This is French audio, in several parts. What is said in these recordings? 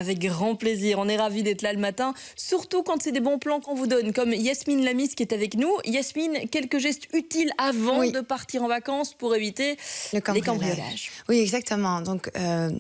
Avec grand plaisir, on est ravis d'être là le matin, surtout quand c'est des bons plans qu'on vous donne, comme Yasmine Lamis qui est avec nous. Yasmine, quelques gestes utiles avant de partir en vacances pour éviter les cambriolages. Oui, exactement. Donc,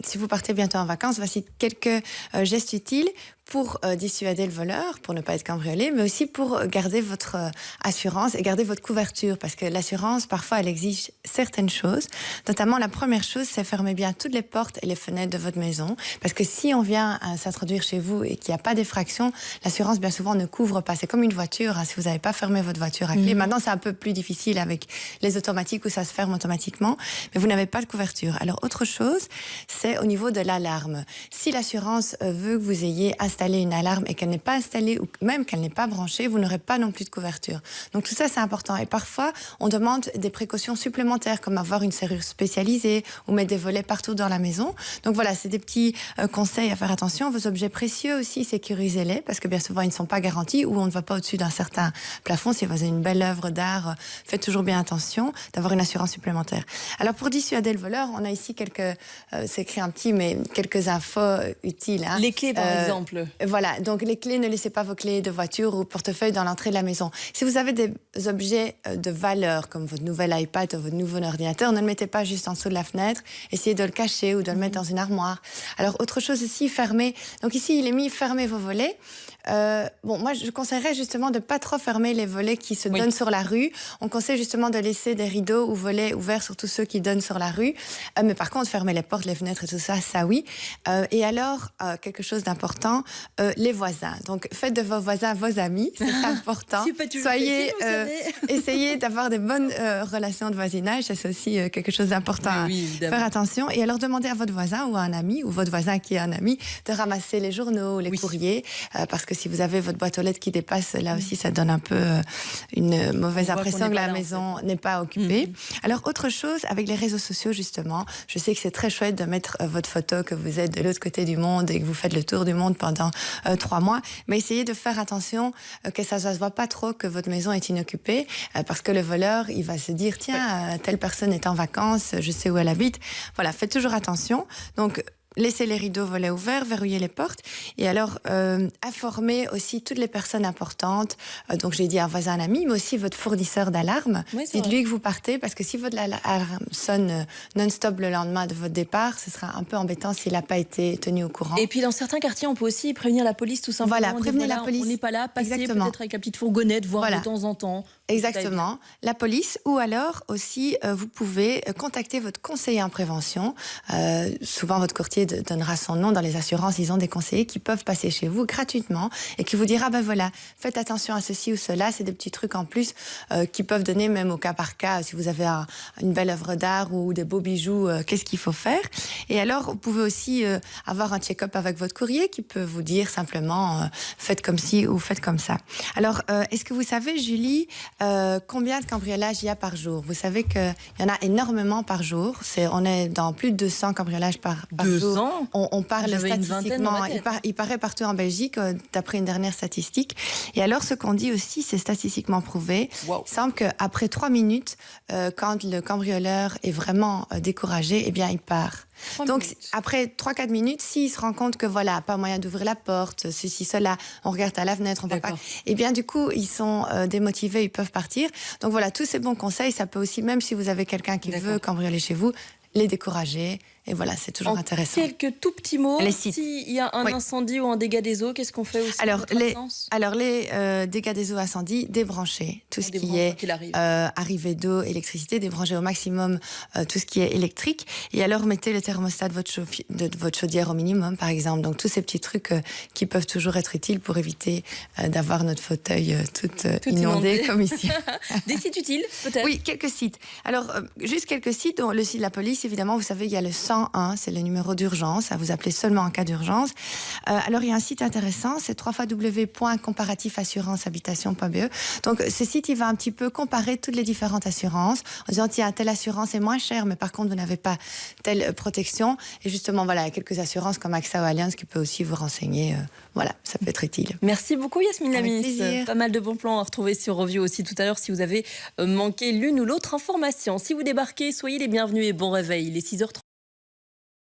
si vous partez bientôt en vacances, voici quelques gestes utiles pour dissuader le voleur, pour ne pas être cambriolé, mais aussi pour garder votre assurance et garder votre couverture, parce que l'assurance, parfois, elle exige certaines choses. Notamment, la première chose, c'est fermer bien toutes les portes et les fenêtres de votre maison, parce que si on vient s'introduire chez vous et qu'il n'y a pas d'effraction, l'assurance, bien souvent, ne couvre pas. C'est comme une voiture, hein, si vous n'avez pas fermé votre voiture à clé. Maintenant, c'est un peu plus difficile avec les automatiques où ça se ferme automatiquement, mais vous n'avez pas de couverture. Alors, autre chose, c'est au niveau de l'alarme. Si l'assurance veut que vous ayez installé une alarme et qu'elle n'est pas installée ou même qu'elle n'est pas branchée, vous n'aurez pas non plus de couverture. Donc tout ça, c'est important. Et parfois, on demande des précautions supplémentaires comme avoir une serrure spécialisée ou mettre des volets partout dans la maison. Donc voilà, c'est des petits conseils à faire attention. Vos objets précieux aussi, sécurisez-les parce que bien souvent, ils ne sont pas garantis ou on ne va pas au-dessus d'un certain plafond. Si vous avez une belle œuvre d'art, faites toujours bien attention d'avoir une assurance supplémentaire. Alors pour dissuader le voleur, on a ici c'est écrit un petit, mais quelques infos utiles. Hein. Les clés, par exemple. Voilà, donc les clés, ne laissez pas vos clés de voiture ou portefeuille dans l'entrée de la maison. Si vous avez des objets de valeur, comme votre nouvel iPad ou votre nouveau ordinateur, ne le mettez pas juste en dessous de la fenêtre. Essayez de le cacher ou de le mettre dans une armoire. Alors, autre chose aussi, fermez. Donc ici, il est mis, fermez vos volets. Moi, je conseillerais justement de ne pas trop fermer les volets qui se donnent sur la rue. On conseille justement de laisser des rideaux ou volets ouverts sur tous ceux qui donnent sur la rue. Mais par contre, fermer les portes, les fenêtres et tout ça, ça oui. Et alors, quelque chose d'important, les voisins. Donc, faites de vos voisins vos amis, c'est important. Soyez, essayez d'avoir des bonnes relations de voisinage, ça, c'est aussi quelque chose d'important à faire attention. Et alors, demandez à votre voisin ou à un ami, ou votre voisin qui est un ami, de ramasser les journaux, les courriers, parce que si vous avez votre boîte aux lettres qui dépasse, là aussi, ça donne un peu une mauvaise impression que la maison n'est pas occupée. Alors, autre chose, avec les réseaux sociaux, justement, je sais que c'est très chouette de mettre votre photo que vous êtes de l'autre côté du monde et que vous faites le tour du monde pendant 3 mois, mais essayez de faire attention que ça ne se voit pas trop que votre maison est inoccupée, parce que le voleur, il va se dire, tiens, telle personne est en vacances, je sais où elle habite. Voilà, faites toujours attention. Donc, laissez les rideaux, volets ouverts, verrouillez les portes. Et alors, informez aussi toutes les personnes importantes. Donc, j'ai dit un voisin, un ami, mais aussi votre fournisseur d'alarme. Dites-lui que vous partez, parce que si votre alarme sonne non-stop le lendemain de votre départ, ce sera un peu embêtant s'il n'a pas été tenu au courant. Et puis, dans certains quartiers, on peut aussi prévenir la police, tout simplement. Voilà, prévenez la police. On n'est pas là, passez peut-être avec la petite fourgonnette, voir de temps en temps. Exactement, la police, ou alors aussi, vous pouvez contacter votre conseiller en prévention. Souvent, votre courtier donnera son nom dans les assurances. Ils ont des conseillers qui peuvent passer chez vous gratuitement et qui vous dira, ben voilà, faites attention à ceci ou cela. C'est des petits trucs en plus qui peuvent donner même au cas par cas. Si vous avez une belle œuvre d'art ou des beaux bijoux, qu'est-ce qu'il faut faire? Et alors, vous pouvez aussi avoir un check-up avec votre courrier qui peut vous dire simplement, faites comme ci ou faites comme ça. Alors, est-ce que vous savez, Julie, combien de cambriolages il y a par jour? Vous savez qu'il y en a énormément par jour. On est dans plus de 200 cambriolages par jour. On parle statistiquement. Il paraît partout en Belgique, d'après une dernière statistique. Et alors, ce qu'on dit aussi, c'est statistiquement prouvé. Il semble qu'après 3 minutes, quand le cambrioleur est vraiment découragé, eh bien, il part. Donc, après 3-4 minutes, s'il se rend compte que voilà, pas moyen d'ouvrir la porte, ceci, cela, on regarde à la fenêtre, on peut pas. Et bien, du coup, ils sont démotivés, ils peuvent partir. Donc voilà, tous ces bons conseils, ça peut aussi, même si vous avez quelqu'un qui veut cambrioler chez vous, les décourager. Et voilà, c'est toujours intéressant. Quelques tout petits mots. S'il y a un incendie ou un dégât des eaux, qu'est-ce qu'on fait aussi? Alors, les dégâts des eaux, incendies, débrancher tout ce qui est arrivée d'eau, électricité, débrancher au maximum tout ce qui est électrique. Et alors, mettez le thermostat de votre chaudière au minimum, par exemple. Donc, tous ces petits trucs qui peuvent toujours être utiles pour éviter d'avoir notre fauteuil tout inondé comme ici. Des sites utiles, peut-être? Oui, quelques sites. Alors, juste quelques sites. Le site de la police, évidemment, vous savez, il y a le 101, c'est le numéro d'urgence, à vous appeler seulement en cas d'urgence. Alors, il y a un site intéressant, c'est www.comparatifassurancehabitation.be. Donc, ce site, il va un petit peu comparer toutes les différentes assurances, en disant, tiens, telle assurance est moins chère, mais par contre, vous n'avez pas telle protection. Et justement, voilà, il y a quelques assurances comme AXA ou Allianz qui peut aussi vous renseigner. Voilà, ça peut être utile. Merci beaucoup, Yasmine Lamis. Pas mal de bons plans à retrouver sur Review aussi tout à l'heure si vous avez manqué l'une ou l'autre information. Si vous débarquez, soyez les bienvenus et bon réveil. Il est 6h30.